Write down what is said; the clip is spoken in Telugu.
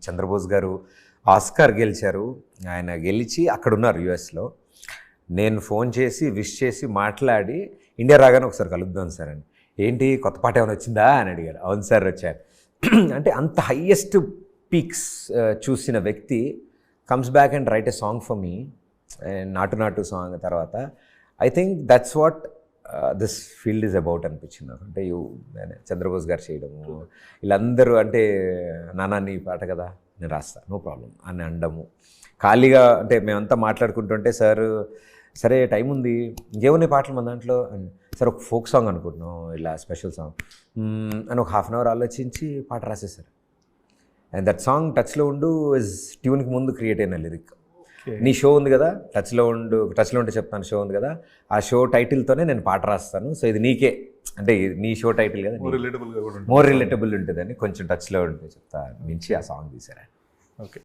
చంద్రబోస్ గారు ఆస్కార్ గెలిచారు. ఆయన గెలిచి అక్కడ ఉన్నారు యుఎస్లో. నేను ఫోన్ చేసి విష్ చేసి మాట్లాడి ఇండియా రాగానే ఒకసారి కలుద్దాం సార్ అని. ఏంటి కొత్త పాట ఏమైనా వచ్చిందా అని అడిగారు. అవును సార్ వచ్చారు. అంటే అంత హయ్యెస్ట్ పీక్స్ చూసిన వ్యక్తి comes back and right a song for me. నాటు నాటు సాంగ్ తర్వాత I think that's what this field is about అనిపించింది నాకు. అంటే చంద్రబోస్ గారు చేయడము, వీళ్ళందరూ అంటే నానా నీ పాట కదా నేను రాస్తా నో ప్రాబ్లం అని అనడము, ఖాళీగా అంటే మేమంతా మాట్లాడుకుంటుంటే సార్ సరే టైం ఉంది ఇంకేమున్నాయి పాటలు మన దాంట్లో అని, సార్ ఒక ఫోక్ సాంగ్ అనుకుంటున్నాం ఇలా స్పెషల్ సాంగ్ అని ఒక హాఫ్ అన్ అవర్ ఆలోచించి పాట రాసేసారు. అండ్ దట్ సాంగ్ టచ్లో ఉండు ఇస్ ట్యూన్కి ముందు క్రియేట్ అయిన లిరిక్. నీ షో ఉంది కదా టచ్లో ఉంటే చెప్తాను షో ఉంది కదా, ఆ షో టైటిల్తోనే నేను పాట రాస్తాను, సో ఇది నీకే అంటే నీ షో టైటిల్ కదా మోర్ రిలేటబుల్ ఉంటుందని కొంచెం టచ్లో ఉంటే చెప్తా మించి ఆ సాంగ్ తీసారా. ఓకే.